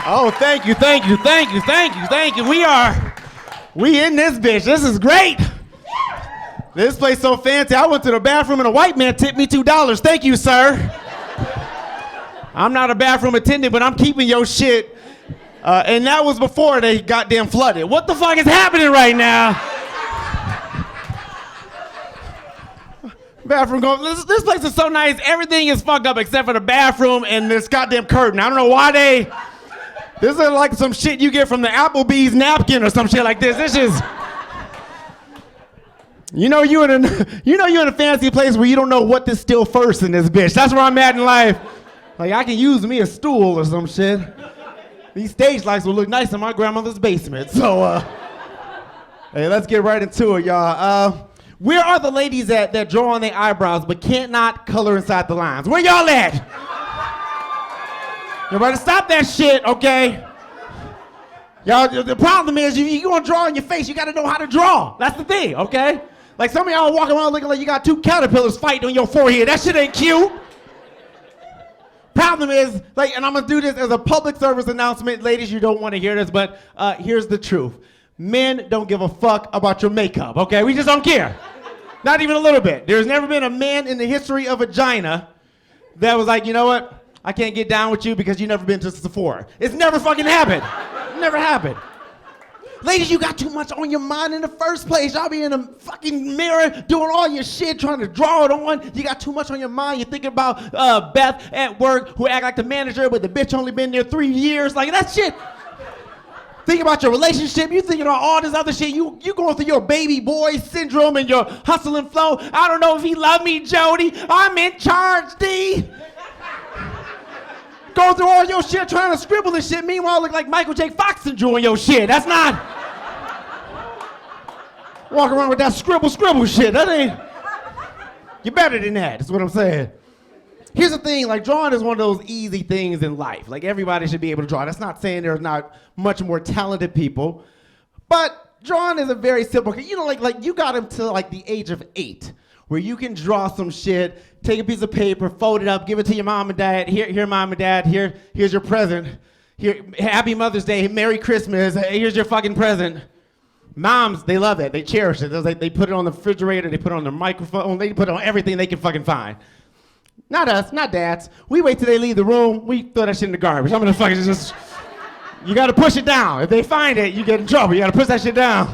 Oh, thank you. We in this bitch. This is great. This place so fancy. I went to the bathroom and a white man tipped me $2. Thank you, sir. I'm not a bathroom attendant, but I'm keeping your shit. And that was before they goddamn flooded. What the fuck is happening right now? Bathroom going, this place is so nice. Everything is fucked up except for the bathroom and this goddamn curtain. I don't know why this is like some shit you get from the Applebee's napkin or some shit like this. This is, you know you in a fancy place where you don't know what to steal first in this bitch. That's where I'm at in life. Like I can use me a stool or some shit. These stage lights will look nice in my grandmother's basement. So, hey, let's get right into it, y'all. Where are the ladies that draw on their eyebrows but can't not color inside the lines? Where y'all at? You better stop that shit, okay? Y'all, the problem is you gonna draw on your face, you gotta know how to draw. That's the thing, okay? Like some of y'all walking around looking like you got two caterpillars fighting on your forehead. That shit ain't cute. Problem is, like, and I'm gonna do this as a public service announcement. Ladies, you don't wanna hear this, but here's the truth. Men don't give a fuck about your makeup, okay? We just don't care. Not even a little bit. There's never been a man in the history of vagina that was like, you know what? I can't get down with you because you've never been to Sephora. It's never fucking happened. Never happened. Ladies, you got too much on your mind in the first place. Y'all be in the fucking mirror doing all your shit, trying to draw it on. You got too much on your mind. You're thinking about Beth at work who act like the manager, but the bitch only been there 3 years. Like, that shit. Think about your relationship. You thinking about all this other shit. You going through your baby boy syndrome and your hustle and flow. I don't know if he love me, Jody. I'm in charge, D. Go through all your shit trying to scribble and shit. Meanwhile, look like Michael J. Fox enjoying your shit. That's not. Walk around with that scribble shit. That ain't. You're better than that. That's what I'm saying. Here's the thing, like drawing is one of those easy things in life. Like everybody should be able to draw. That's not saying there's not much more talented people, but drawing is a very simple, you know, like you got him to like the age of 8, where you can draw some shit, take a piece of paper, fold it up, give it to your mom and dad. Here, mom and dad, here's your present. Here, Happy Mother's Day, Merry Christmas, here's your fucking present. Moms, they love it, they cherish it. They put it on the refrigerator, they put it on the microphone, they put it on everything they can fucking find. Not us, not dads. We wait till they leave the room, we throw that shit in the garbage. I'm gonna fucking just, you gotta push it down. If they find it, you get in trouble. You gotta push that shit down.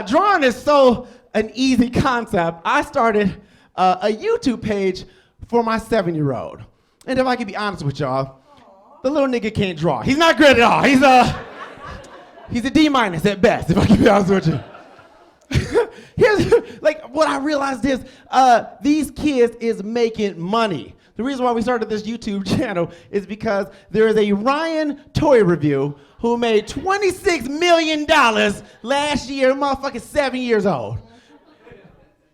Drawing is so an easy concept. I started a YouTube page for my 7-year-old. And if I can be honest with y'all, the little nigga can't draw. He's not good at all. He's a D- at best, if I can be honest with you. Here's, like, what I realized is these kids is making money. The reason why we started this YouTube channel is because there is a Ryan toy review who made $26 million last year, motherfucking 7 years old.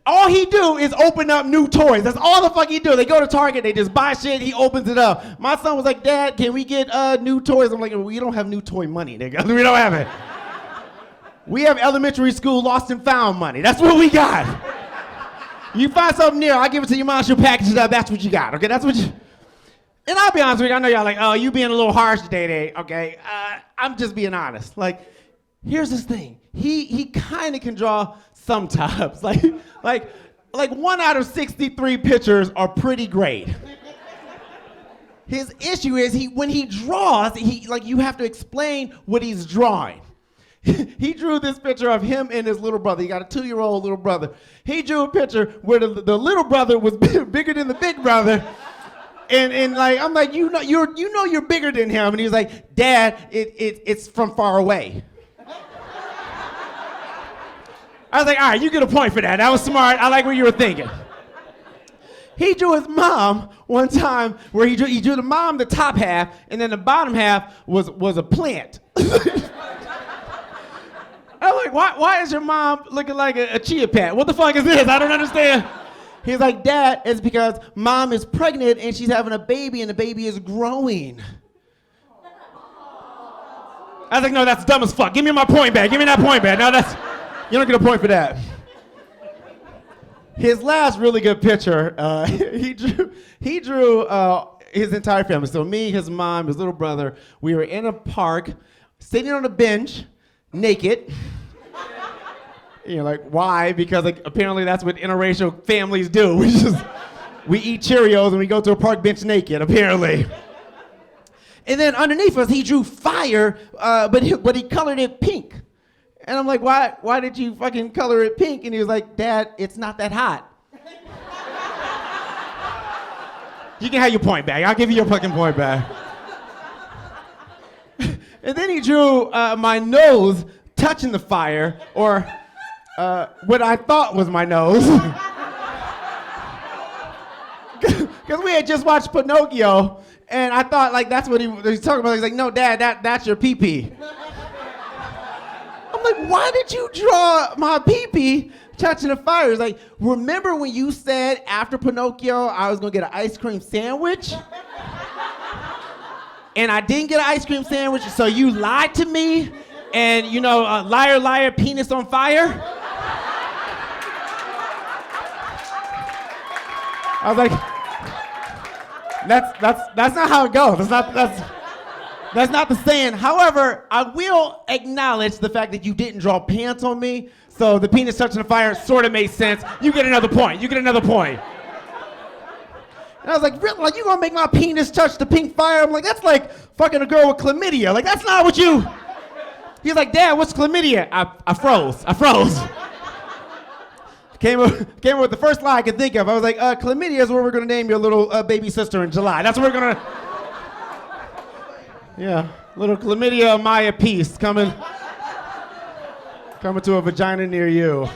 All he do is open up new toys. That's all the fuck he do. They go to Target, they just buy shit, he opens it up. My son was like, Dad, can we get new toys? I'm like, we don't have new toy money, nigga. We don't have it. We have elementary school lost and found money. That's what we got. You find something near, I'll give it to your mom, she'll package it up, that's what you got, okay? That's what you... And I'll be honest with you, I know y'all like, oh, you being a little harsh today, okay? I'm just being honest. Like, here's this thing. He kind of can draw sometimes. Like 1 out of 63 pictures are pretty great. His issue is when he draws, you have to explain what he's drawing. He drew this picture of him and his little brother. He got a 2-year-old little brother. He drew a picture where the little brother was bigger than the big brother. And like, I'm like, you know you're bigger than him. And he was like, Dad, it's from far away. I was like, all right, you get a point for that. That was smart. I like what you were thinking. He drew his mom one time where he drew the mom the top half, and then the bottom half was a plant. I'm like, why is your mom looking like a chia pet? What the fuck is this? I don't understand. He's like, Dad, it's because mom is pregnant and she's having a baby and the baby is growing. I was like, no, that's dumb as fuck. Give me my point back. Give me that point back. No, you don't get a point for that. His last really good picture, he drew his entire family. So me, his mom, his little brother, we were in a park, sitting on a bench, naked. You know, like, why? Because like apparently that's what interracial families do. We eat Cheerios and we go to a park bench naked, apparently. And then underneath us, he drew fire, but he colored it pink. And I'm like, why did you fucking color it pink? And he was like, Dad, it's not that hot. You can have your point back. I'll give you your fucking point back. And then he drew my nose touching the fire, or what I thought was my nose. Because we had just watched Pinocchio, and I thought like that's what he was talking about. He's like, no, Dad, that's your pee-pee. I'm like, why did you draw my pee-pee touching the fire? It's like, remember when you said after Pinocchio I was gonna get an ice cream sandwich? And I didn't get an ice cream sandwich, so you lied to me, and you know, liar, liar, penis on fire? I was like, that's not how it goes. That's not the saying. However, I will acknowledge the fact that you didn't draw pants on me, so the penis touching the fire sort of made sense. You get another point. And I was like, really? Like, you gonna make my penis touch the pink fire? I'm like, that's like fucking a girl with chlamydia. Like, that's not what you... He's like, Dad, what's chlamydia? I froze. Came up with the first lie I could think of. I was like, chlamydia is where we're gonna name your little baby sister in July. That's what we're gonna... Yeah, little chlamydia Maya piece coming to a vagina near you.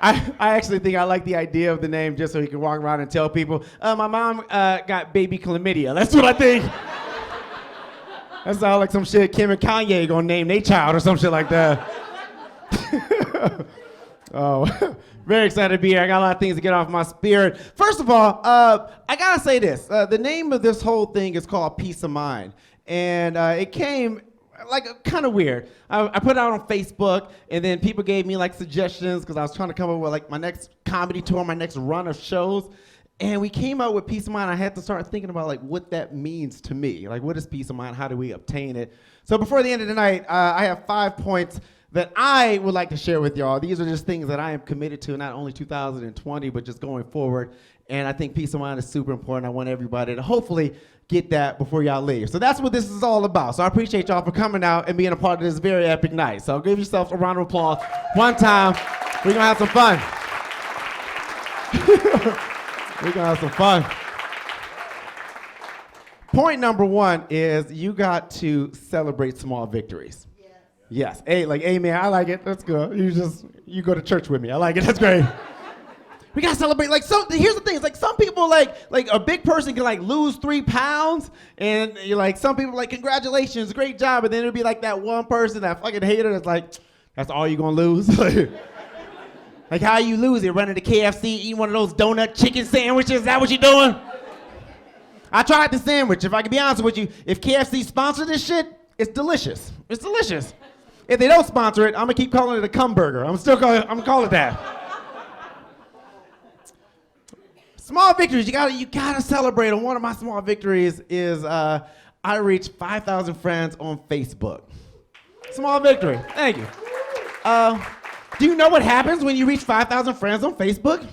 I actually think I like the idea of the name just so he can walk around and tell people, my mom got baby chlamydia. That's what I think. That sounds like some shit Kim and Kanye gonna name their child or some shit like that. Oh, very excited to be here. I got a lot of things to get off my spirit. First of all, I gotta say this. The name of this whole thing is called Peace of Mind. And it came like kind of weird. I put it out on Facebook, and then people gave me like suggestions because I was trying to come up with like my next comedy tour, my next run of shows. And we came out with Peace of Mind. I had to start thinking about like what that means to me. Like, what is peace of mind? How do we obtain it? So before the end of the night, I have 5 points that I would like to share with y'all. These are just things that I am committed to, not only 2020, but just going forward. And I think peace of mind is super important. I want everybody to hopefully get that before y'all leave. So that's what this is all about. So I appreciate y'all for coming out and being a part of this very epic night. So give yourself a round of applause one time. We're gonna have some fun. We're gonna have some fun. Point number 1 is you got to celebrate small victories. Yes. Hey, like, amen. I like it. That's good. You go to church with me. I like it. That's great. We gotta celebrate. Like, here's the thing. It's like some people like a big person can like lose 3 pounds, and you're like some people like congratulations, great job, and then it'll be like that one person, that fucking hater, that's like, that's all you gonna lose. Like how you lose it? Running to KFC, eating one of those donut chicken sandwiches. Is that what you're doing? I tried the sandwich. If I can be honest with you, if KFC sponsored this shit, it's delicious. It's delicious. If they don't sponsor it, I'm gonna keep calling it a cum burger. I'm gonna call it that. Small victories, you gotta celebrate. And one of my small victories is I reached 5,000 friends on Facebook. Small victory. Thank you. Do you know what happens when you reach 5,000 friends on Facebook?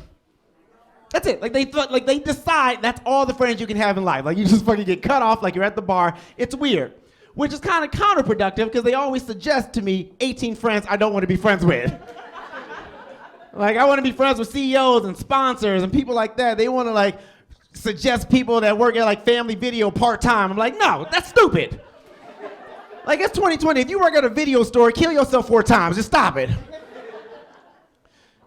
That's it. Like they decide that's all the friends you can have in life. Like you just fucking get cut off like you're at the bar. It's weird. Which is kind of counterproductive because they always suggest to me 18 friends I don't want to be friends with. Like I want to be friends with CEOs and sponsors and people like that. They want to like suggest people that work at like Family Video part-time. I'm like, no, that's stupid. Like it's 2020. If you work at a video store, kill yourself 4 times. Just stop it.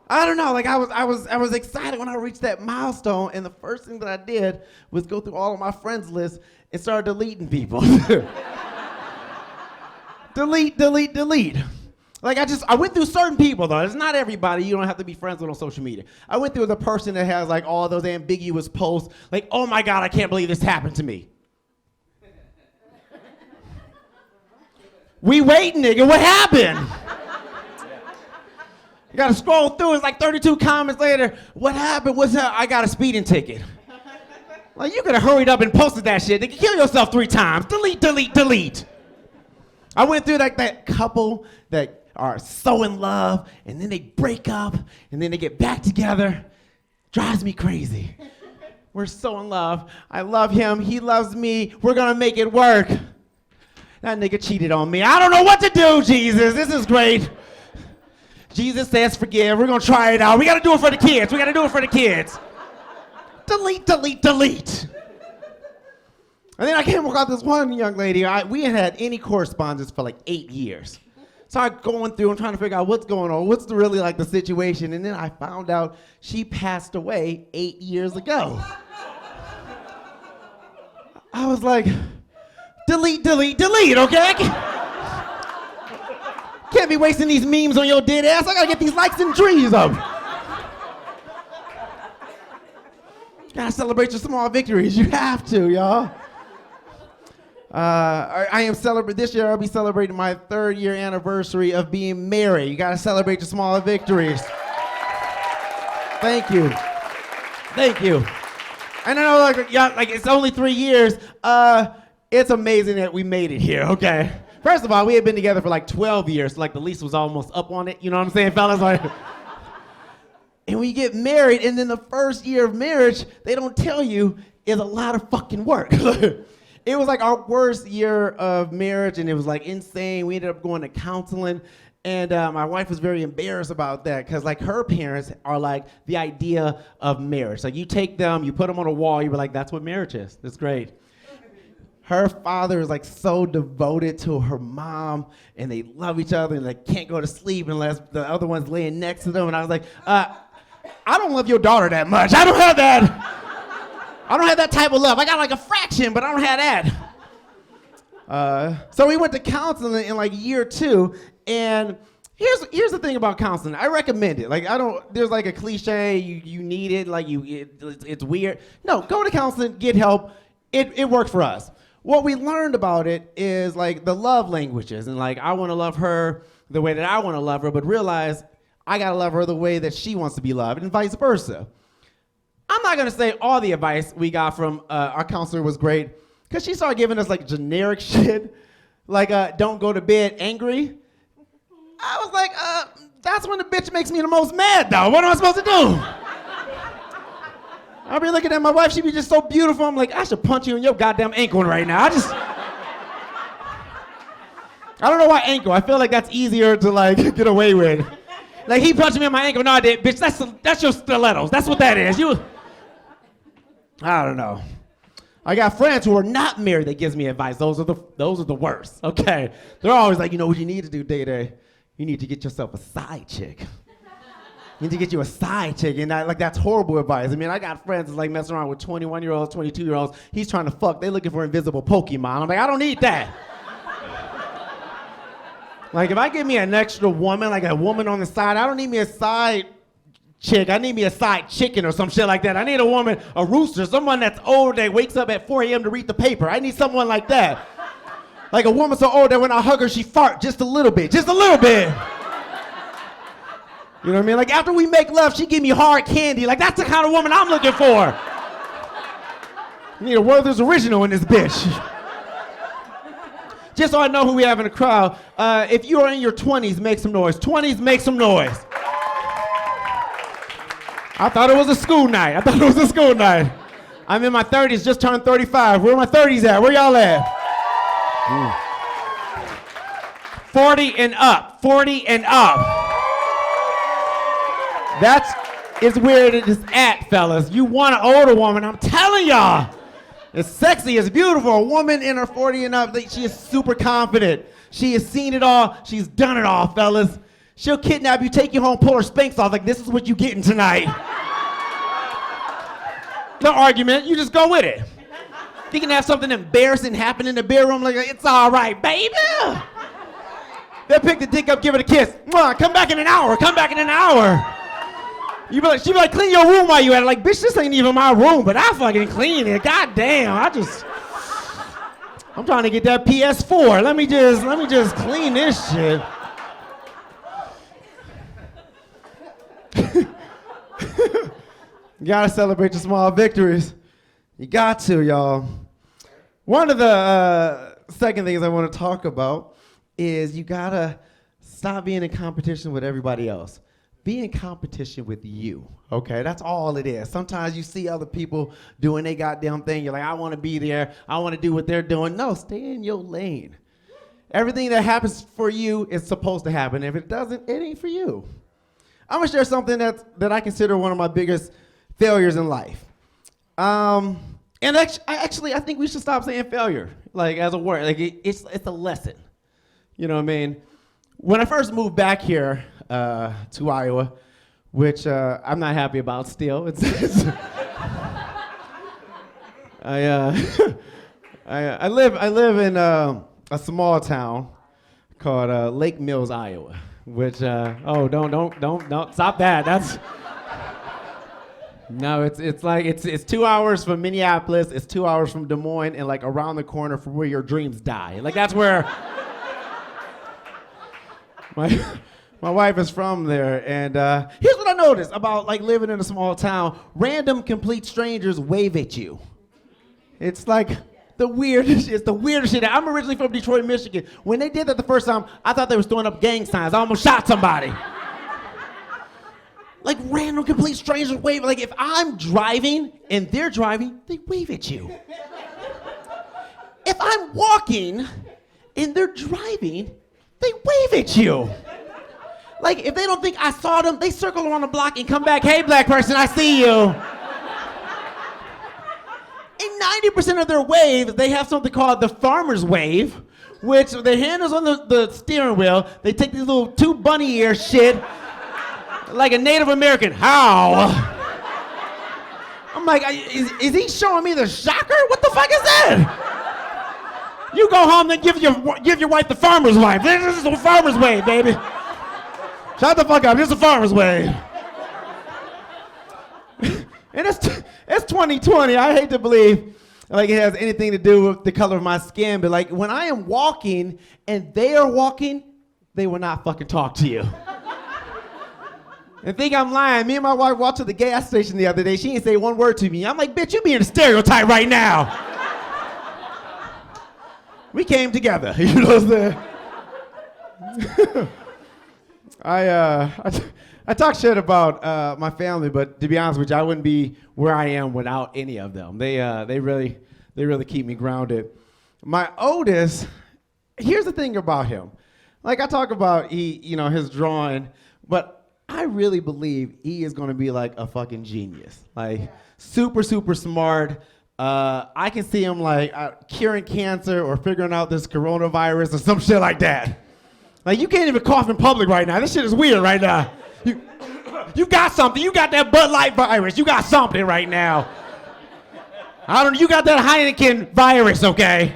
I don't know, like I was excited when I reached that milestone, and the first thing that I did was go through all of my friends list and start deleting people. delete. Like I went through certain people though. It's not everybody you don't have to be friends with on social media. I went through the person that has like all those ambiguous posts, like, oh my God, I can't believe this happened to me. We wait, nigga, what happened? You gotta scroll through, it's like 32 comments later. What happened? What's up? I got a speeding ticket. Like, you could have hurried up and posted that shit. They could kill yourself 3 times. Delete, delete, delete. I went through like that couple that are so in love, and then they break up, and then they get back together. Drives me crazy. We're so in love. I love him. He loves me. We're gonna make it work. That nigga cheated on me. I don't know what to do, Jesus. This is great. Jesus says forgive. We're gonna try it out. We gotta do it for the kids. We gotta do it for the kids. Delete, delete, delete. And then I came across this one young lady. We hadn't had any correspondence for like 8 years. So I going through and trying to figure out what's going on, what's really like the situation, and then I found out she passed away 8 years ago. I was like, delete, delete, delete, okay? Can't be wasting these memes on your dead ass. I gotta get these likes and trees up. Gotta celebrate your small victories. You have to, y'all. I am celebrating this year. I'll be celebrating my 3rd year anniversary of being married. You gotta celebrate your small victories. Thank you, thank you. And I know, like it's only 3 years. It's amazing that we made it here. Okay. First of all, we had been together for like 12 years. So like the lease was almost up on it. You know what I'm saying, fellas? Like, and we get married, and then the first year of marriage, they don't tell you, is a lot of fucking work. It was like our worst year of marriage, and it was like insane. We ended up going to counseling, and my wife was very embarrassed about that because like her parents are like the idea of marriage. Like you take them, you put them on a wall, you be like, that's what marriage is. That's great. Her father is like so devoted to her mom, and they love each other, and they can't go to sleep unless the other one's laying next to them. And I was like, I don't love your daughter that much. I don't have that. I don't have that type of love. I got like a fraction, but I don't have that. So we went to counseling in like year 2, and here's the thing about counseling. I recommend it. Like there's like a cliche, you need it, like it's weird. No, go to counseling, get help. It worked for us. What we learned about it is like the love languages, and like I want to love her the way that I want to love her, but realize I gotta love her the way that she wants to be loved, and vice versa. I'm not gonna say all the advice we got from our counselor was great, because she started giving us like generic shit, like don't go to bed angry. I was like, that's when the bitch makes me the most mad though. What am I supposed to do? I'll be looking at my wife, she be just so beautiful. I'm like, I should punch you in your goddamn ankle right now. I don't know why ankle. I feel like that's easier to like get away with. Like he punched me in my ankle. No, I did, bitch. That's your stilettos. That's what that is. I don't know. I got friends who are not married that gives me advice. Those are the worst. Okay, they're always like, you know what you need to do, Day? You need to get yourself a side chick. You need to get you a side chick, and that's horrible advice. I mean, I got friends that's like messing around with 21-year-olds, 22-year-olds. He's trying to fuck. They looking for invisible Pokemon. I'm like, I don't need that. Like, if I get me an extra woman, like a woman on the side, I don't need me a side chick. I need me a side chicken or some shit like that. I need a woman, a rooster, someone that's old that wakes up at 4 a.m. to read the paper. I need someone like that. Like a woman so old that when I hug her, she fart just a little bit. Just a little bit. You know what I mean? Like after we make love, she give me hard candy. Like that's the kind of woman I'm looking for. You need a Werther's original in this bitch. Just so I know who we have in the crowd. If you are in your 20s, make some noise. 20s, make some noise. I thought it was a school night. I'm in my 30s, just turned 35. Where are my 30s at? Where y'all at? 40 and up. 40 and up. That's is where it is at, fellas. You want an older woman, I'm telling y'all. It's sexy, it's beautiful. A woman in her 40 and up, she is super confident. She has seen it all, she's done it all, fellas. She'll kidnap you, take you home, pull her Spanx off, like this is what you getting tonight. No argument, you just go with it. You can have something embarrassing happen in the bedroom, like it's all right, baby. They'll pick the dick up, give it a kiss. Mwah, come back in an hour. She be like, clean your room while you at it. Like, bitch, this ain't even my room, but I fucking clean it. God damn, I'm trying to get that PS4. Let me just clean this shit. You gotta celebrate your small victories. You got to, y'all. One of the second things I want to talk about is you gotta stop being in competition with everybody else. Be in competition with you, okay? That's all it is. Sometimes you see other people doing their goddamn thing. You're like, I want to be there. I want to do what they're doing. No, stay in your lane. Everything that happens for you is supposed to happen. If it doesn't, it ain't for you. I'm gonna share something that I consider one of my biggest failures in life. And actually, I think we should stop saying failure, like as a word. Like it's a lesson. You know what I mean? When I first moved back here to Iowa, which I'm not happy about still. I live in a small town called Lake Mills, Iowa. Which don't stop that. That's no, it's like it's 2 hours from Minneapolis, it's 2 hours from Des Moines, and like around the corner from where your dreams die. Like that's where my wife is from there. And here's what I noticed about like living in a small town: random complete strangers wave at you. It's like the weirdest shit. I'm originally from Detroit, Michigan. When they did that the first time, I thought they was throwing up gang signs. I almost shot somebody. Like random complete strangers wave. Like if I'm driving and they're driving, they wave at you. If I'm walking and they're driving, they wave at you. Like if they don't think I saw them, they circle around the block and come back, hey black person, I see you. And 90% of their waves, they have something called the farmer's wave, which their hand is on the steering wheel. They take these little two bunny ear shit, like a Native American, how? I'm like, is he showing me the shocker? What the fuck is that? You go home and give your wife the farmer's wave. This is the farmer's wave, baby. Shut the fuck up, this is the farmer's wave. And it's 2020. I hate to believe like it has anything to do with the color of my skin, but like when I am walking and they are walking, they will not fucking talk to you. And think I'm lying. Me and my wife walked to the gas station the other day. She didn't say one word to me. I'm like, bitch, you being a stereotype right now. We came together, you know what I'm saying? I talk shit about my family, but to be honest with you, I wouldn't be where I am without any of them. They really keep me grounded. My oldest, here's the thing about him. Like I talk about his drawing, but I really believe he is gonna be like a fucking genius. Like super, super smart. I can see him like curing cancer or figuring out this coronavirus or some shit like that. Like you can't even cough in public right now. This shit is weird right now. You got something. You got that Bud Light virus. You got something right now. You got that Heineken virus, okay?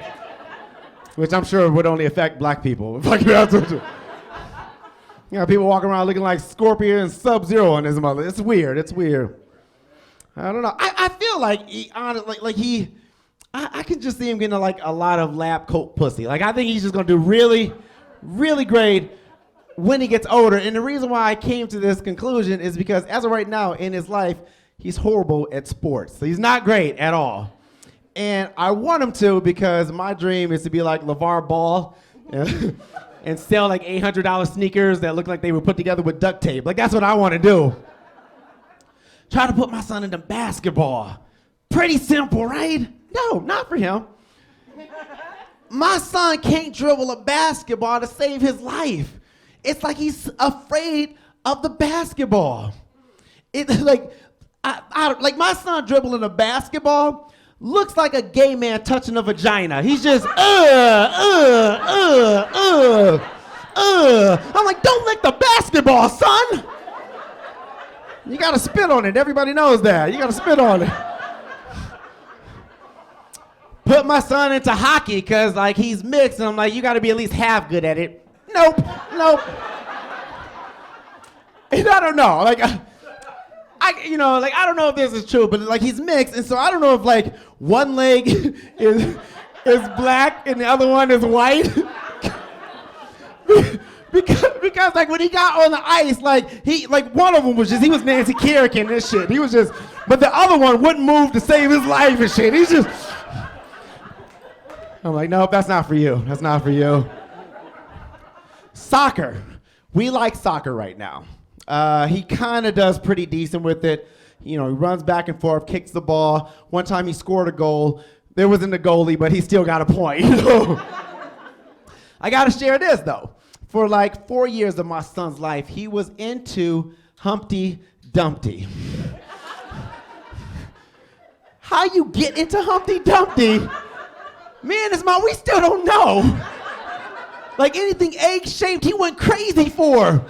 Which I'm sure would only affect black people. You know, people walking around looking like Scorpion and Sub-Zero on his mother. It's weird. I don't know. I feel like I can just see him getting like a lot of lab coat pussy. Like I think he's just gonna do really, really great when he gets older. And the reason why I came to this conclusion is because as of right now in his life, he's horrible at sports. So he's not great at all. And I want him to because my dream is to be like LeVar Ball and sell like $800 sneakers that look like they were put together with duct tape. Like that's what I want to do. Try to put my son into basketball. Pretty simple, right? No, not for him. My son can't dribble a basketball to save his life. It's like he's afraid of the basketball. It's like, like my son dribbling a basketball looks like a gay man touching a vagina. He's just, I'm like, don't lick the basketball, son. You gotta spit on it. Everybody knows that. You gotta spit on it. Put my son into hockey because like he's mixed, and I'm like, you gotta be at least half good at it. Nope. And I don't know, like, I don't know if this is true, but like he's mixed, and so I don't know if like one leg is black and the other one is white. because like when he got on the ice, like one of them was he was Nancy Kerrigan and shit. He was just, but the other one wouldn't move to save his life and shit. He's just, I'm like, nope, that's not for you. That's not for you. Soccer. We like soccer right now. He kind of does pretty decent with it. You know, he runs back and forth, kicks the ball. One time he scored a goal. There wasn't a goalie, but he still got a point. I gotta share this though. For like 4 years of my son's life, he was into Humpty Dumpty. How you get into Humpty Dumpty? Me and his mom, we still don't know. Like anything egg-shaped, he went crazy for.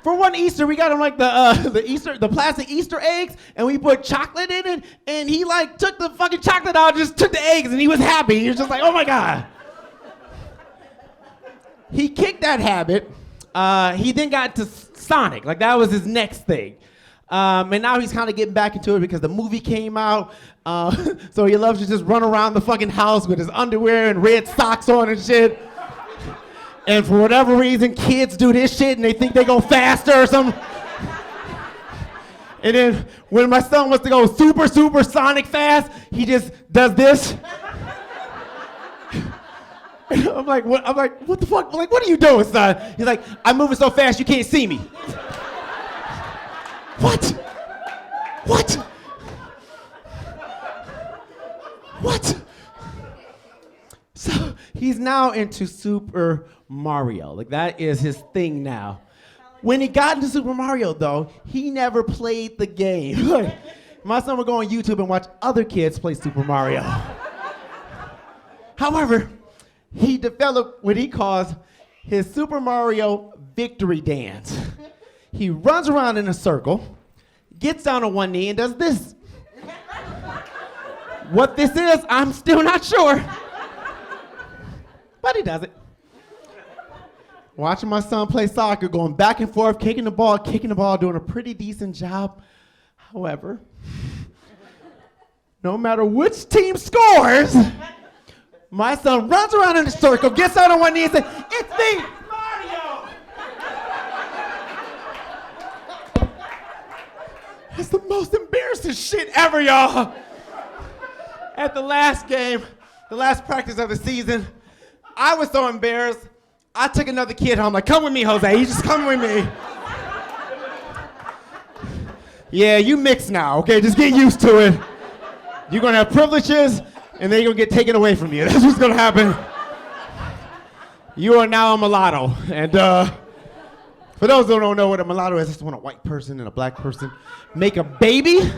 For one Easter, we got him like the plastic Easter eggs, and we put chocolate in it, and he like took the fucking chocolate out, just took the eggs, and he was happy. He was just like, oh my God. He kicked that habit. He then got to Sonic, like that was his next thing. And now he's kind of getting back into it because the movie came out. So he loves to just run around the fucking house with his underwear and red socks on and shit. And for whatever reason, kids do this shit and they think they go faster or something. And then when my son wants to go super, super sonic fast, he just does this. And I'm like, what the fuck? Like, what are you doing, son? He's like, I'm moving so fast you can't see me. What? What? What? So he's now into Super Mario. Like that is his thing now. When he got into Super Mario though, he never played the game. Like, my son would go on YouTube and watch other kids play Super Mario. However, he developed what he calls his Super Mario victory dance. He runs around in a circle, gets down on one knee and does this. What this is, I'm still not sure. But he does it. Watching my son play soccer, going back and forth, kicking the ball, doing a pretty decent job. However, no matter which team scores, my son runs around in a circle, gets out on one knee and says, "It's me, Mario!" It's the most embarrassing shit ever, y'all. At the last game, the last practice of the season, I was so embarrassed, I took another kid home, like, come with me, Jose, you just come with me. Yeah, you mixed now, okay, just get used to it. You're gonna have privileges, and then you're gonna get taken away from you. That's what's gonna happen. You are now a mulatto, and for those who don't know what a mulatto is, it's when a white person and a black person make a baby.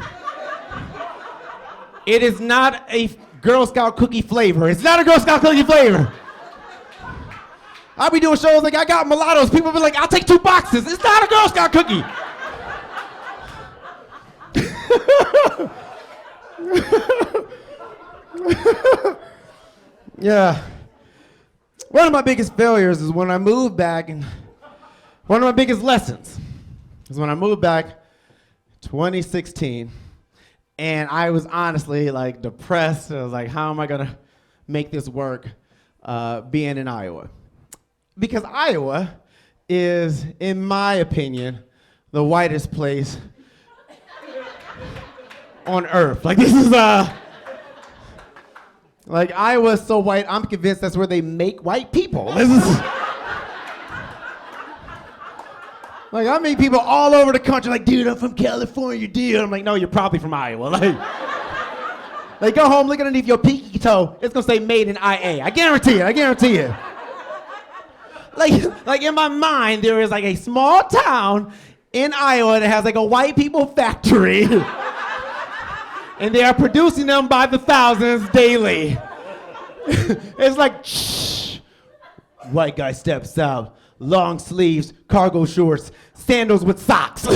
It is not a Girl Scout cookie flavor. It's not a Girl Scout cookie flavor. I'll be doing shows like I got mulattoes. People be like, I'll take 2 boxes. It's not a Girl Scout cookie. Yeah. One of my biggest failures is when I moved back, and one of my biggest lessons is when I moved back 2016. And I was honestly like depressed. I was like, how am I gonna make this work being in Iowa? Because Iowa is, in my opinion, the whitest place on earth. Like this is like Iowa's so white, I'm convinced that's where they make white people. This is like, I meet people all over the country like, dude, I'm from California, dude. I'm like, no, you're probably from Iowa. Like go home, look underneath your pinky toe, it's gonna say made in IA. I guarantee it. Like in my mind, there is like a small town in Iowa that has like a white people factory. And they are producing them by the thousands daily. It's like, shh, white guy steps out. Long sleeves, cargo shorts, sandals with socks.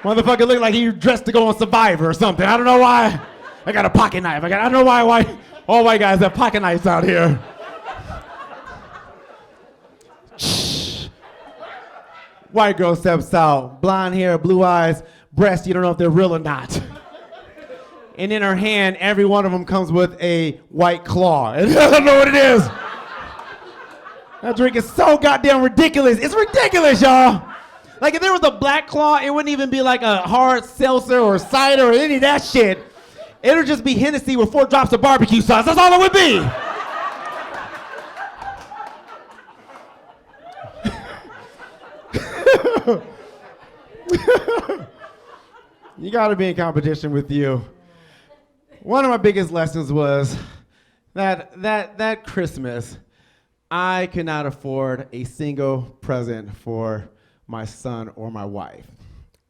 Motherfucker look like he dressed to go on Survivor or something. I don't know why. I got a pocket knife. I don't know why all white guys have pocket knives out here. Shh. White girl steps out, blonde hair, blue eyes, breasts, you don't know if they're real or not. And in her hand, every one of them comes with a white claw. And I don't know what it is. That drink is so goddamn ridiculous. It's ridiculous, y'all. Like, if there was a Black Claw, it wouldn't even be like a hard seltzer or cider or any of that shit. It would just be Hennessy with 4 drops of barbecue sauce. That's all it would be. You gotta be in competition with you. One of my biggest lessons was that Christmas, I could not afford a single present for my son or my wife.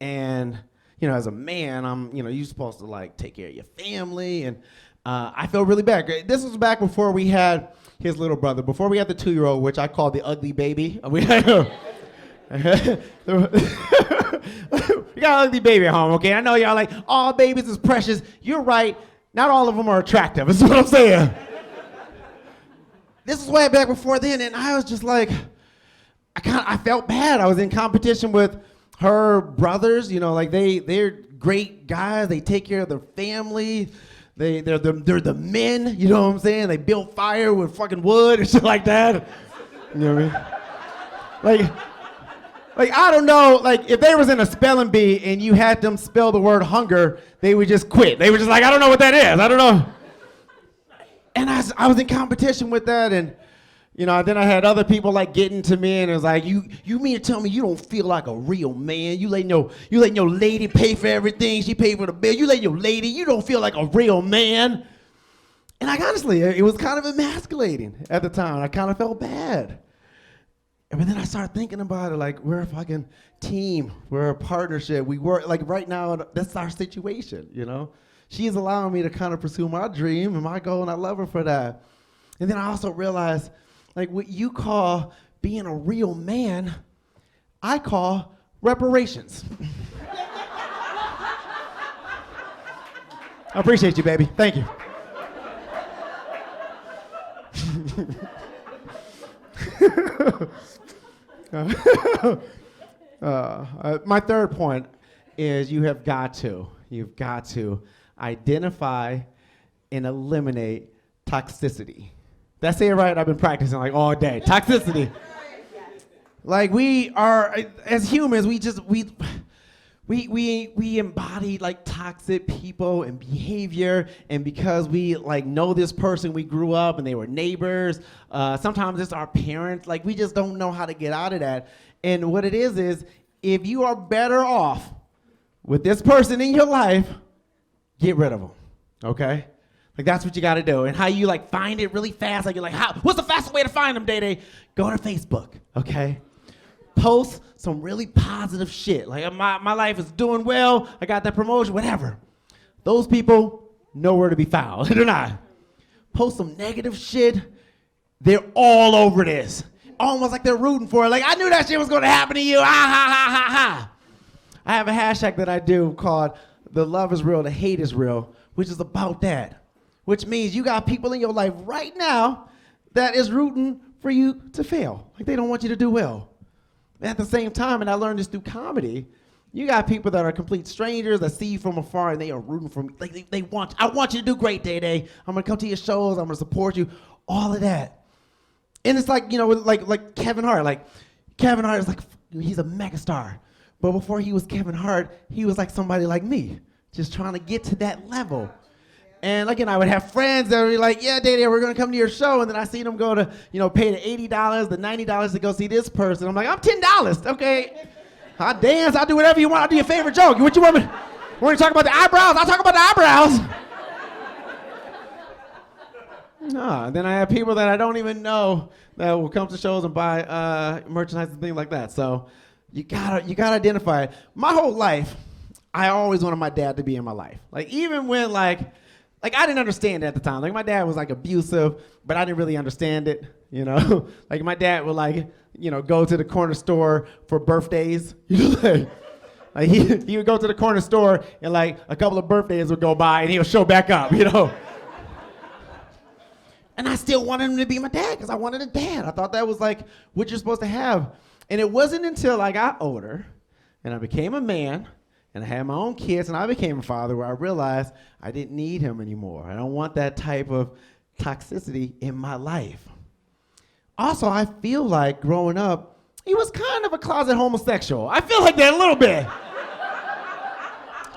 And, as a man, you're supposed to like take care of your family, and I felt really bad. This was back before we had his little brother, before we had the 2-year-old, which I called the ugly baby. We got an ugly baby at home, okay? I know y'all like, all babies is precious. You're right. Not all of them are attractive. That's what I'm saying. This is way back before then, and I was just like, I felt bad. I was in competition with her brothers. Like they're great guys. They take care of their family. They're the men. You know what I'm saying? They build fire with fucking wood and shit like that. You know what I mean? Like I don't know. Like if they was in a spelling bee and you had them spell the word hunger, they would just quit. They were just like, I don't know what that is. I don't know. And I was in competition with that, and then I had other people like getting to me, and it was like, you mean to tell me you don't feel like a real man? You letting your lady pay for everything? She paid for the bill. You letting your lady? You don't feel like a real man? And honestly, it was kind of emasculating at the time. I kind of felt bad. But then I started thinking about it, like we're a fucking team. We're a partnership. We work like right now. That's our situation. She's allowing me to kind of pursue my dream and my goal, and I love her for that. And then I also realized, like, what you call being a real man, I call reparations. I appreciate you, baby. Thank you. My third point is you've got to identify and eliminate toxicity. Did I say it right? I've been practicing like all day. Toxicity. Like we are, as humans, we embody like toxic people and behavior, and because we like know this person, we grew up and they were neighbors. Sometimes it's our parents. Like we just don't know how to get out of that. And what it is if you are better off with this person in your life, get rid of them, okay? Like that's what you gotta do. And how you like find it really fast, like you're like, what's the fastest way to find them, Day? Go to Facebook, okay? Post some really positive shit. Like my life is doing well, I got that promotion, whatever. Those people, nowhere to be found. They're not. Post some negative shit, they're all over this. Almost like they're rooting for it. Like, I knew that shit was gonna happen to you, ha ha ha ha ha. I have a hashtag that I do called the love is real, the hate is real, which is about that. Which means you got people in your life right now that is rooting for you to fail. Like they don't want you to do well. At the same time, and I learned this through comedy, you got people that are complete strangers that see you from afar and they are rooting for me. Like I want you to do great, Day. I'm gonna come to your shows, I'm gonna support you, all of that. And it's like, like Kevin Hart. Like Kevin Hart is like, he's a megastar. But before he was Kevin Hart, he was like somebody like me, just trying to get to that level. And I would have friends that would be like, yeah, Day, we're gonna come to your show. And then I seen them go to, pay the $80, the $90 to go see this person. I'm like, I'm $10, okay? I'll dance, I'll do whatever you want, I'll do your favorite joke. What you want me? Want to talk about the eyebrows? I'll talk about the eyebrows. No, then I have people that I don't even know that will come to shows and buy merchandise and things like that. So you gotta identify it. My whole life, I always wanted my dad to be in my life. Like even when like I didn't understand it at the time. Like my dad was like abusive, but I didn't really understand it. Like my dad would go to the corner store for birthdays. Like he would go to the corner store and like a couple of birthdays would go by and he would show back up. And I still wanted him to be my dad because I wanted a dad. I thought that was like what you're supposed to have. And it wasn't until I got older and I became a man and I had my own kids and I became a father where I realized I didn't need him anymore. I don't want that type of toxicity in my life. Also, I feel like growing up, he was kind of a closet homosexual. I feel like that a little bit.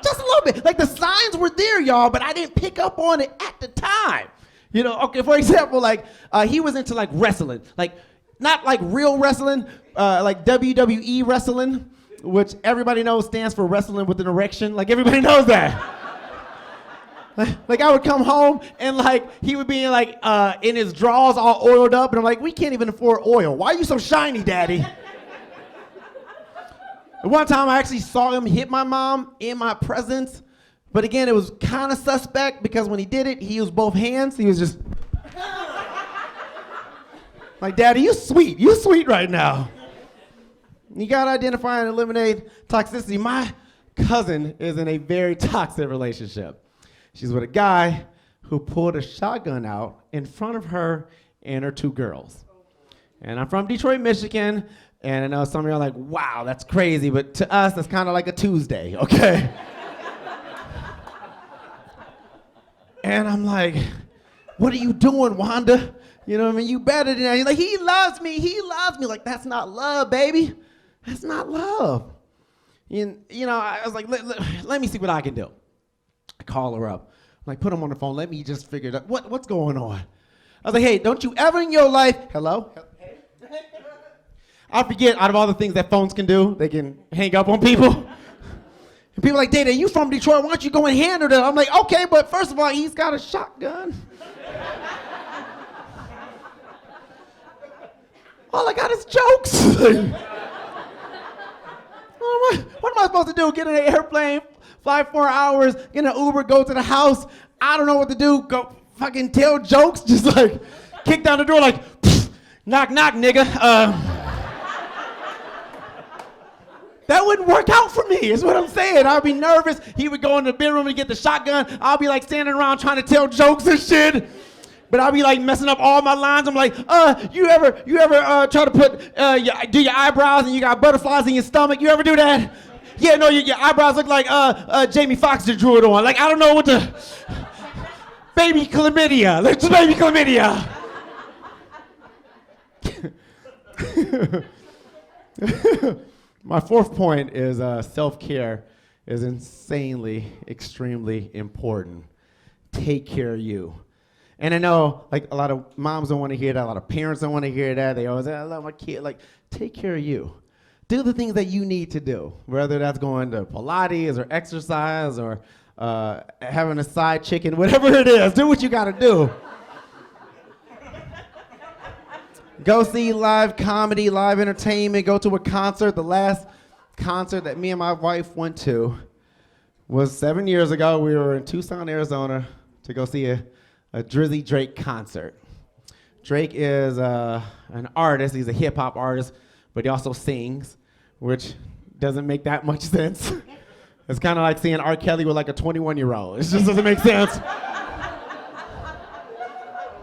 Just a little bit. Like the signs were there, y'all, but I didn't pick up on it at the time. You know, okay, for example, like he was into like wrestling. Like not like real wrestling, like WWE wrestling, which everybody knows stands for wrestling with an erection. Like everybody knows that. Like I would come home and like he would be like in his drawers all oiled up and I'm like, we can't even afford oil. Why are you so shiny, daddy? One time I actually saw him hit my mom in my presence, but again, it was kind of suspect because when he did it, he used both hands. He was just like, daddy, you sweet right now. You gotta identify and eliminate toxicity. My cousin is in a very toxic relationship. She's with a guy who pulled a shotgun out in front of her and her 2 girls. And I'm from Detroit, Michigan, and I know some of you are like, wow, that's crazy, but to us, that's kind of like a Tuesday, okay? And I'm like, what are you doing, Wanda? You know what I mean? You better than that. He's like, he loves me. Like, that's not love, baby. That's not love. You know, I was like, let me see what I can do. I call her up. I'm like, put him on the phone. Let me just figure it out. What's going on? I was like, hey, don't you ever in your life, hello? I forget, out of all the things that phones can do, they can hang up on people. And people are like, Data, you from Detroit? Why don't you go and handle that? I'm like, okay, but first of all, he's got a shotgun. All I got is jokes. What am I supposed to do? Get in an airplane, fly 4 hours, get an Uber, go to the house. I don't know what to do. Go fucking tell jokes. Just like kick down the door like, knock, knock, nigga. That wouldn't work out for me, is what I'm saying. I'd be nervous. He would go in the bedroom and get the shotgun. I'll be like standing around trying to tell jokes and shit. But I'll be like messing up all my lines. I'm like, you ever try to put, do your eyebrows and you got butterflies in your stomach? You ever do that? Yeah, no, your eyebrows look like Jamie Foxx just drew it on. Like, I don't know what to, baby chlamydia. Let's baby chlamydia. My 4th point is self-care is insanely, extremely important. Take care of you. And I know, like, a lot of moms don't want to hear that. A lot of parents don't want to hear that. They always say, I love my kid. Like, take care of you. Do the things that you need to do, whether that's going to Pilates or exercise or having a side chicken, whatever it is. Do what you got to do. Go see live comedy, live entertainment. Go to a concert. The last concert that me and my wife went to was 7 years ago. We were in Tucson, Arizona to go see a Drizzy Drake concert. Drake is an artist. He's a hip hop artist, but he also sings, which doesn't make that much sense. It's kind of like seeing R. Kelly with like a 21-year-old. It just doesn't make sense.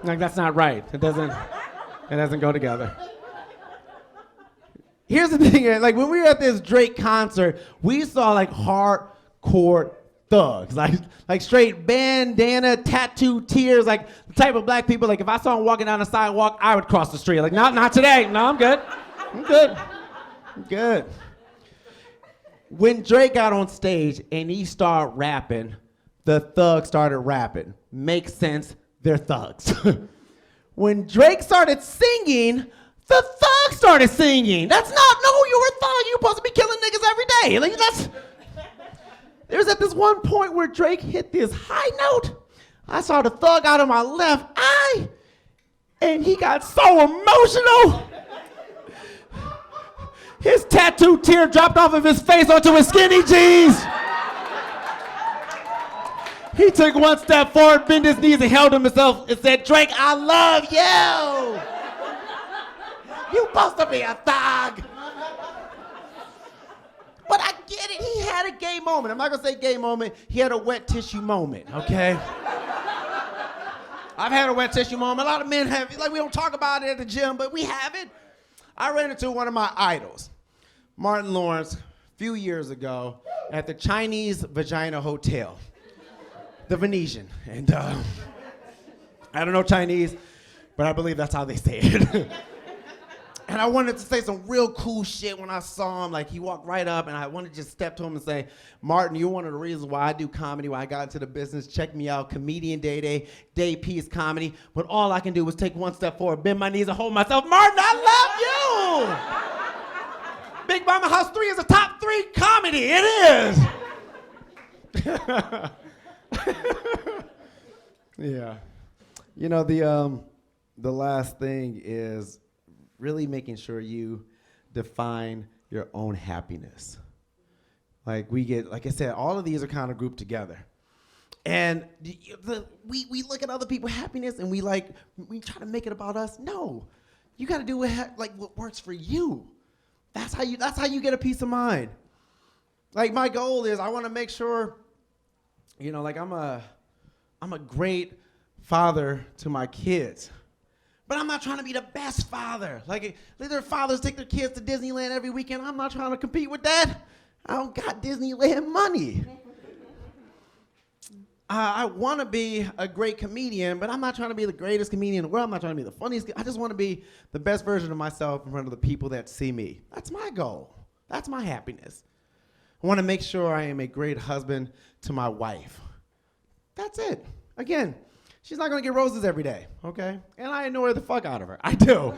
Like, that's not right. It doesn't go together. Here's the thing, like when we were at this Drake concert, we saw like hardcore thugs, like straight bandana, tattoo, tears, like the type of black people, like if I saw them walking down the sidewalk, I would cross the street. Like, not today. No, I'm good. When Drake got on stage and he started rapping, the thugs started rapping. Makes sense, they're thugs. When Drake started singing, the thugs started singing. That's not, no, you're a thug. You're supposed to be killing niggas every day. Like, that's. There's at this one point where Drake hit this high note. I saw the thug out of my left eye, and he got so emotional. His tattoo tear dropped off of his face onto his skinny jeans. He took one step forward, bent his knees, and held himself and said, Drake, I love you. You supposed to be a thug. But I get it, he had a gay moment. I'm not gonna say gay moment, he had a wet tissue moment, okay? I've had a wet tissue moment. A lot of men have, like we don't talk about it at the gym, but we have it. I ran into one of my idols, Martin Lawrence, a few years ago at the Chinese Vagina Hotel, the Venetian. And I don't know Chinese, but I believe that's how they say it. And I wanted to say some real cool shit when I saw him. Like, he walked right up, and I wanted to just step to him and say, Martin, you're one of the reasons why I do comedy, why I got into the business. Check me out, Comedian Day, Dic Pic comedy. But all I can do was take one step forward, bend my knees, and hold myself. Martin, I love you! Big Mama House 3 is a top 3 comedy. It is! Yeah. You know, the last thing is really making sure you define your own happiness. Like I said, all of these are kind of grouped together. And we look at other people's happiness and we try to make it about us. No, you got to do what works for you. That's how you get a peace of mind. Like, my goal is I want to make sure, you know, like I'm a great father to my kids. But I'm not trying to be the best father. Like, their fathers take their kids to Disneyland every weekend. I'm not trying to compete with that. I don't got Disneyland money. I want to be a great comedian, but I'm not trying to be the greatest comedian in the world. I'm not trying to be the funniest. I just want to be the best version of myself in front of the people that see me. That's my goal. That's my happiness. I want to make sure I am a great husband to my wife. That's it. Again, she's not going to get roses every day, okay? And I annoy the fuck out of her. I do.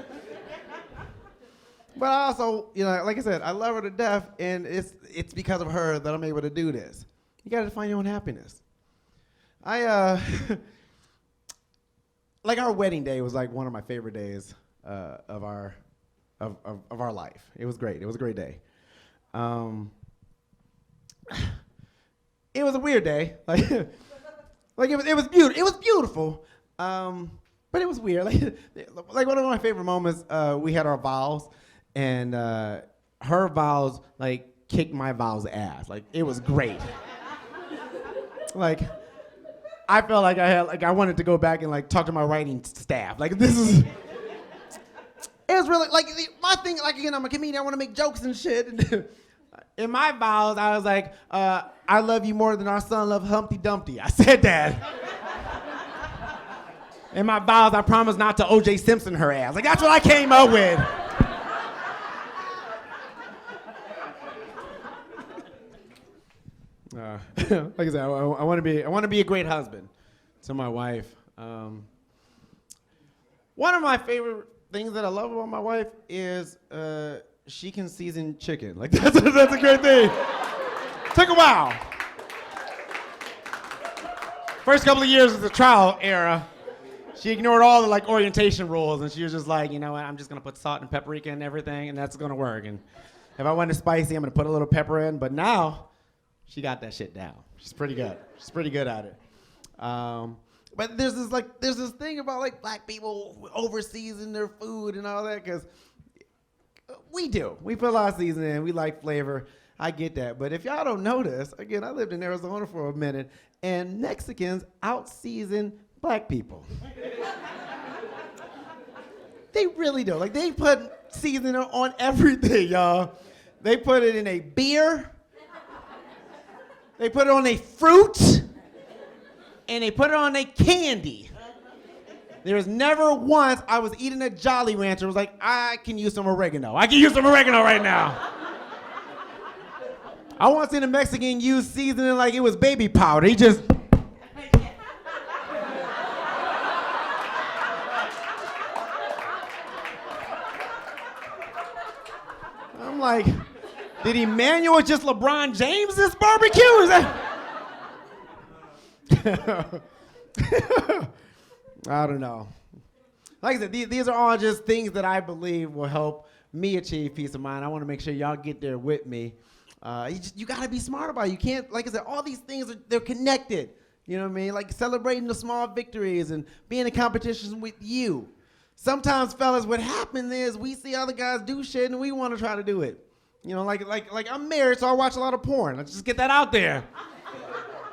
But I also, you know, like I said, I love her to death, and it's because of her that I'm able to do this. You got to define your own happiness. Like, our wedding day was like one of my favorite days of our life. It was great. It was a great day. It was a weird day. Like it was beautiful. It was beautiful, but it was weird. Like one of my favorite moments. We had our vows, and her vows kicked my vows ass. Like, it was great. Like, I felt like I wanted to go back and talk to my writing staff. Like, this is. It was really my thing. Like, again, I'm a comedian. I want to make jokes and shit. And in my vows, I was like, I love you more than our son loved Humpty Dumpty. I said that. In my vows, I promised not to O.J. Simpson her ass. Like, that's what I came up with. Like I said, I want to be a great husband to my wife. One of my favorite things that I love about my wife is she can season chicken. Like, that's a great thing. Took a while. First couple of years was the trial era. She ignored all the orientation rules, and she was just like, you know what, I'm just gonna put salt and paprika and everything, and that's gonna work. And if I want it spicy, I'm gonna put a little pepper in. But now, she got that shit down. She's pretty good. She's pretty good at it. But there's this thing about black people over-season their food and all that, because we do. We put a lot of seasoning in. We like flavor. I get that. But if y'all don't notice, again, I lived in Arizona for a minute, and Mexicans out-season black people. They really do. Like, they put seasoning on everything, y'all. They put it in a beer. They put it on a fruit. And they put it on a candy. There was never once I was eating a Jolly Rancher. I was like, I can use some oregano. I can use some oregano right now. I once seen a Mexican use seasoning like it was baby powder. He just. I'm like, did Emmanuel just LeBron James this barbecue? Is that? I don't know. Like I said, these are all just things that I believe will help me achieve peace of mind. I want to make sure y'all get there with me. You got to be smart about it. You can't, like I said, all these things, they're connected. You know what I mean? Like celebrating the small victories and being in competition with you. Sometimes, fellas, what happens is we see other guys do shit and we want to try to do it. You know, like I'm married, so I watch a lot of porn. Let's just get that out there.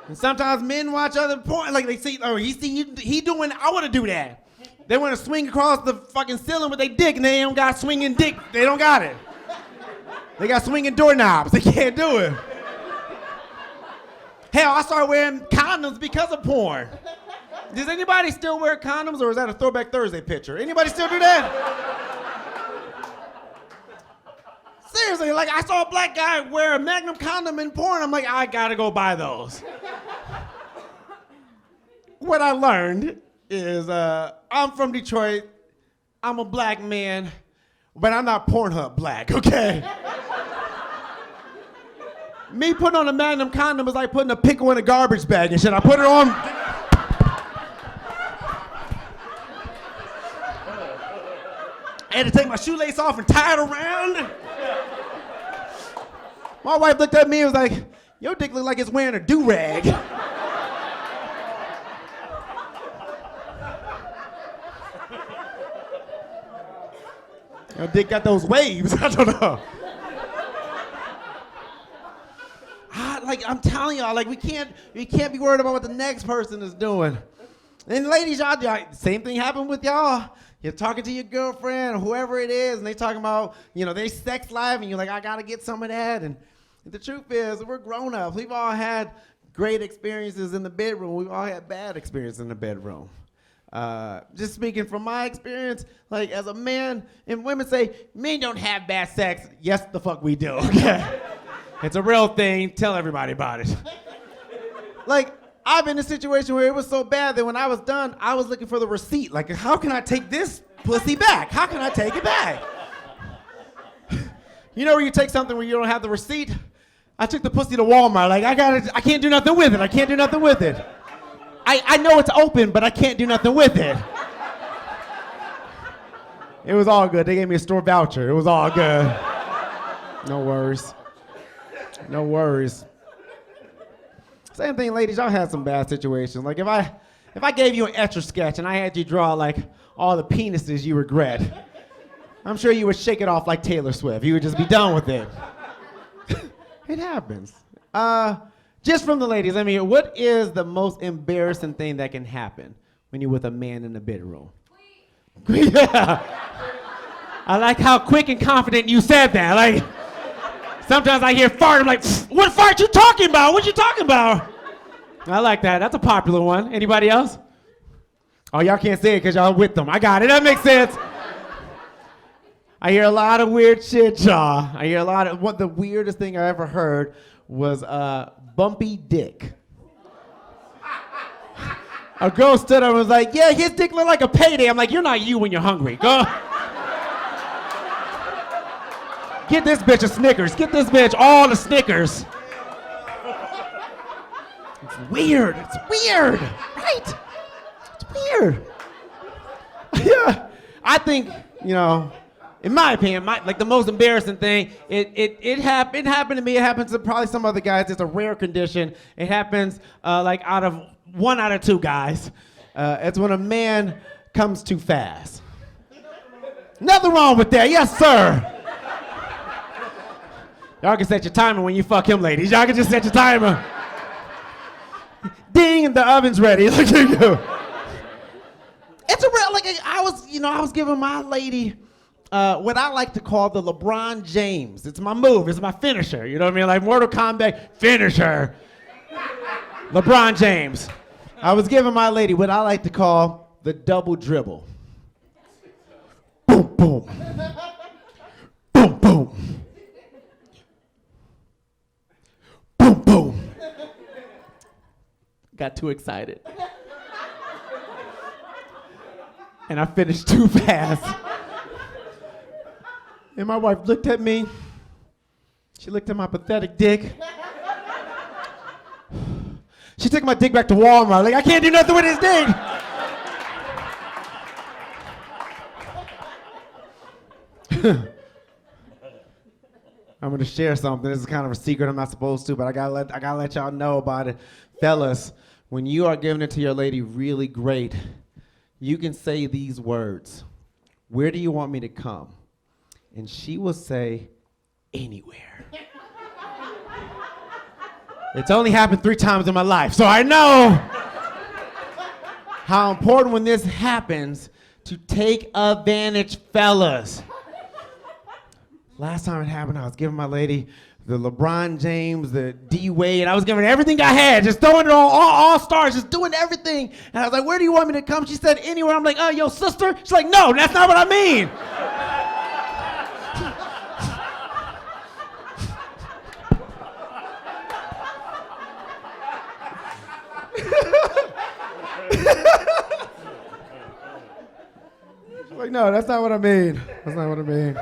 And sometimes men watch other porn, like they see, oh, he doing, I want to do that. They want to swing across the fucking ceiling with their dick, and they don't got swinging dick. They don't got it. They got swinging doorknobs. They can't do it. Hell, I started wearing condoms because of porn. Does anybody still wear condoms, or is that a Throwback Thursday picture? Anybody still do that? seriously, like I saw a black guy wear a Magnum condom in porn. I'm like, I gotta go buy those. What I learned is I'm from Detroit. I'm a black man, but I'm not Pornhub black, okay? Me putting on a Magnum condom is like putting a pickle in a garbage bag and shit. I put it on. I had to take my shoelace off and tie it around. My wife looked at me and was like, your dick look like it's wearing a do-rag. Your dick got those waves. I don't know. I'm telling y'all, like we can't be worried about what the next person is doing. And ladies, y'all, same thing happened with y'all. You're talking to your girlfriend or whoever it is, and they talking about, their sex life, and you're like, I gotta get some of that. And the truth is, we're grown-ups. We've all had great experiences in the bedroom. We've all had bad experiences in the bedroom. Just speaking from my experience, like as a man, and women say, men don't have bad sex. Yes, the fuck we do, okay? It's a real thing. Tell everybody about it. Like, I've been in a situation where it was so bad that when I was done, I was looking for the receipt. Like, how can I take this pussy back? How can I take it back? You know where you take something where you don't have the receipt? I took the pussy to Walmart. Like, I can't do nothing with it. I can't do nothing with it. I know it's open, but I can't do nothing with it. It was all good. They gave me a store voucher. It was all good. No worries. No worries. Same thing, ladies. Y'all had some bad situations. Like if I gave you an Etch-a-Sketch and I had you draw like all the penises you regret, I'm sure you would shake it off like Taylor Swift. You would just be done with it. It happens. Just from the ladies, I mean, what is the most embarrassing thing that can happen when you're with a man in the bedroom? Yeah. I like how quick and confident you said that. Like. Sometimes I hear fart, I'm like, what fart you talking about? What you talking about? I like that. That's a popular one. Anybody else? Oh, y'all can't say it because y'all with them. I got it. That makes sense. I hear a lot of weird shit, y'all. I hear a lot of, the weirdest thing I ever heard was bumpy dick. A girl stood up and was like, yeah, his dick look like a payday. I'm like, you're not you when you're hungry. Go. Get this bitch a Snickers. Get this bitch all the Snickers. It's weird. It's weird. Right? It's weird. Yeah. I think, in my opinion, the most embarrassing thing, it happened to me. It happens to probably some other guys. It's a rare condition. It happens out of 1 out of 2 guys. It's when a man comes too fast. Nothing wrong with that. Yes, sir. Y'all can set your timer when you fuck him, ladies. Y'all can just set your timer. Ding, and the oven's ready. Look at you. It's a real, I was giving my lady what I like to call the LeBron James. It's my move. It's my finisher. You know what I mean? Like Mortal Kombat finisher. LeBron James. I was giving my lady what I like to call the double dribble. Boom, boom. Boom, boom. Boom, boom. Got too excited. And I finished too fast. And my wife looked at me. She looked at my pathetic dick. She took my dick back to Walmart. Like, I can't do nothing with this dick. I'm gonna share something. This is kind of a secret I'm not supposed to, but I gotta let y'all know about it. Fellas, when you are giving it to your lady really great, you can say these words. Where do you want me to come? And she will say, anywhere. It's only happened 3 times in my life, so I know how important when this happens to take advantage, fellas. Last time it happened, I was giving my lady the LeBron James, the D-Wade. I was giving everything I had, just throwing it all stars, just doing everything. And I was like, where do you want me to come? She said, anywhere. I'm like, oh, yo, sister? She's like, no, that's not what I mean. She's like, no, that's not what I mean. That's not what I mean.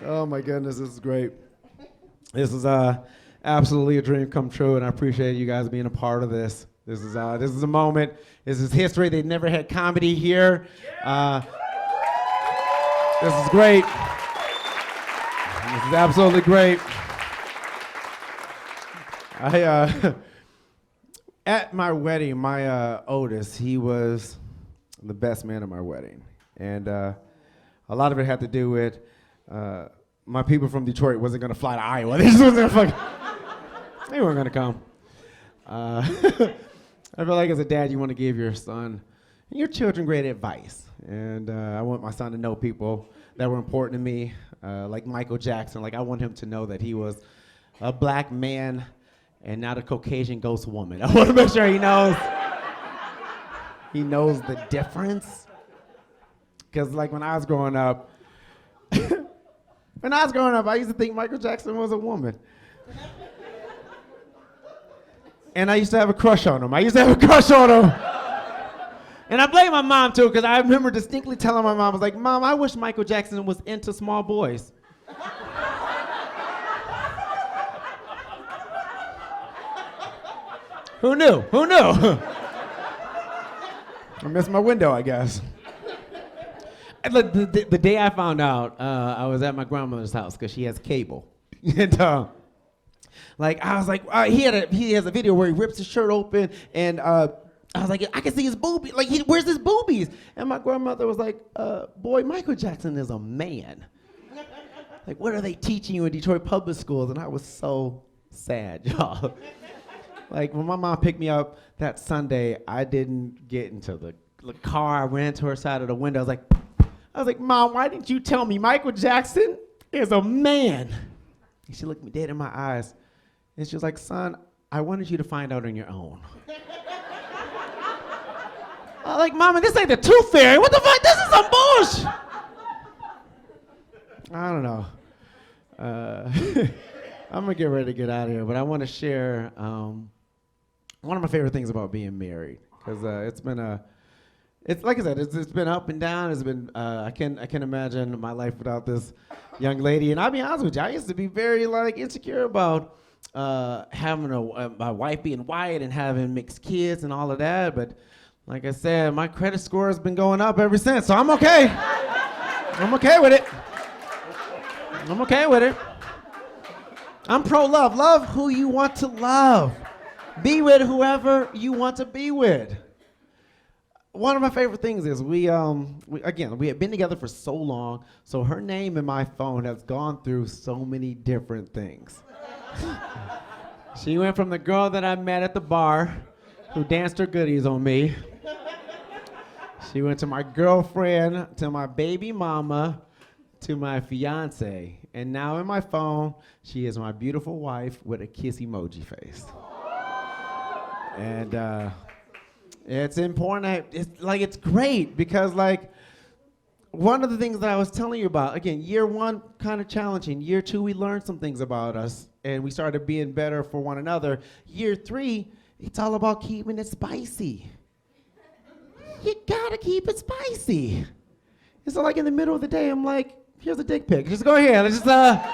Oh my goodness, this is great. This is absolutely a dream come true, and I appreciate you guys being a part of this. This is a moment. This is history. They never had comedy here. This is great. This is absolutely great. At my wedding, my Otis, he was the best man at my wedding, and a lot of it had to do with my people from Detroit wasn't gonna fly to Iowa. They just wasn't gonna they weren't gonna come. I feel like as a dad, you want to give your son and your children great advice, and I want my son to know people that were important to me, like Michael Jackson. Like I want him to know that he was a black man and not a Caucasian ghost woman. I want to make sure he knows the difference. Because like when I was growing up, I used to think Michael Jackson was a woman. And I used to have a crush on him. And I blame my mom too, because I remember distinctly telling my mom, I was like, Mom, I wish Michael Jackson was into small boys. Who knew? I missed my window, I guess. The day I found out, I was at my grandmother's house because she has cable. And I was like, he has a video where he rips his shirt open, and I was like, I can see his boobies. Like, where's his boobies? And my grandmother was like, boy, Michael Jackson is a man. Like, what are they teaching you in Detroit public schools? And I was so sad, y'all. Like, when my mom picked me up that Sunday, I didn't get into the car. I ran to her side of the window. I was like, Mom, why didn't you tell me Michael Jackson is a man? And she looked me dead in my eyes. And she was like, son, I wanted you to find out on your own. I was like, Mama, this ain't the Tooth Fairy. What the fuck? This is some bullshit. I don't know. I'm going to get ready to get out of here, but I want to share one of my favorite things about being married, because it's like I said, it's been up and down. It's been I can't imagine my life without this young lady. And I'll be honest with you, I used to be very insecure about having my wife being white and having mixed kids and all of that. But like I said, my credit score has been going up ever since, so I'm okay. I'm okay with it. I'm pro-love. Love who you want to love. Be with whoever you want to be with. One of my favorite things is we have been together for so long, so her name in my phone has gone through so many different things. She went from the girl that I met at the bar who danced her goodies on me. She went to my girlfriend, to my baby mama, to my fiance. And now in my phone, she is my beautiful wife with a kiss emoji face. And it's important. It's great because one of the things that I was telling you about, again, year one, kind of challenging. Year two, we learned some things about us and we started being better for one another. Year three, it's all about keeping it spicy. You gotta keep it spicy. And so in the middle of the day, I'm like, here's a dick pic. Just go ahead. Let's just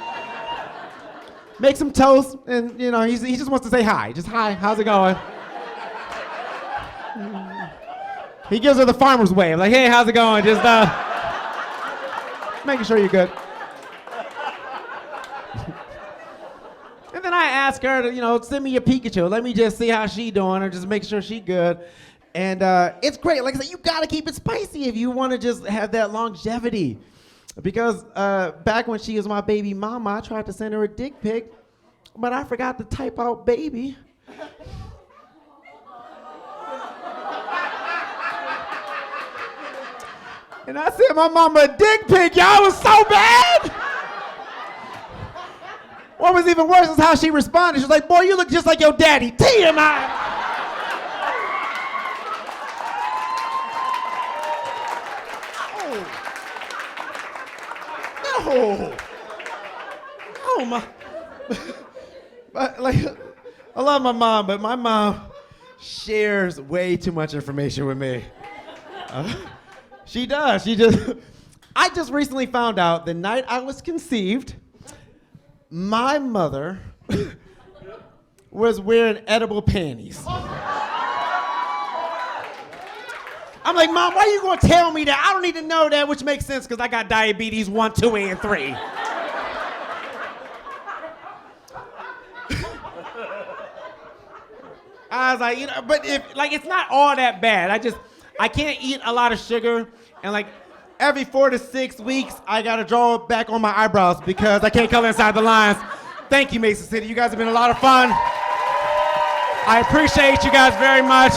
make some toast. And he just wants to say hi. Just hi, how's it going? He gives her the farmer's wave. Like, hey, how's it going? Just making sure you're good. And then I ask her to, send me a Pikachu. Let me just see how she doing or just make sure she good. And it's great. Like I said, you got to keep it spicy if you want to just have that longevity. Because back when she was my baby mama, I tried to send her a dick pic, but I forgot to type out baby. And I sent my mama a dick pic, y'all. It was so bad. What was even worse is how she responded. She was like, boy, you look just like your daddy. TMI. Oh my. But I love my mom, but my mom shares way too much information with me. She does. I just recently found out the night I was conceived, my mother was wearing edible panties. I'm like, Mom, why are you gonna tell me that? I don't need to know that, which makes sense because I got diabetes 1, 2, and 3. I was like, but it's not all that bad. I can't eat a lot of sugar, and like every 4 to 6 weeks, I gotta draw back on my eyebrows because I can't color inside the lines. Thank you, Mason City. You guys have been a lot of fun. I appreciate you guys very much.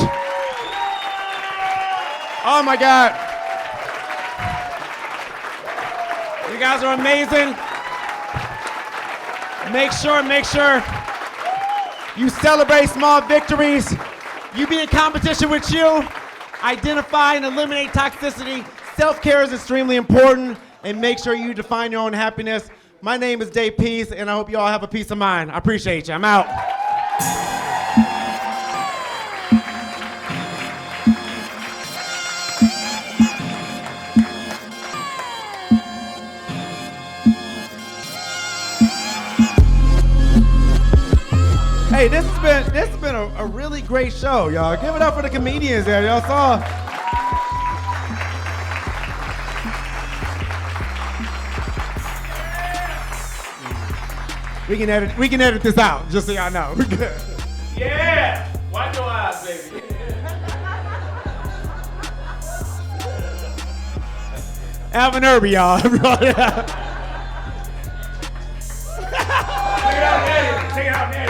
Oh my God. You guys are amazing. Make sure you celebrate small victories. You be in competition with you. Identify and eliminate toxicity. Self-care is extremely important, and make sure you define your own happiness. My name is Dic Pic, and I hope you all have a peace of mind. I appreciate you. I'm out. Hey, this has been a really great show, y'all. Give it up for the comedians there. Y'all saw. We can edit this out, just so y'all know. We're good. Yeah! Wipe your eyes, baby. Alvin Irby, y'all. Take it out, Daddy. Take it out, Daddy.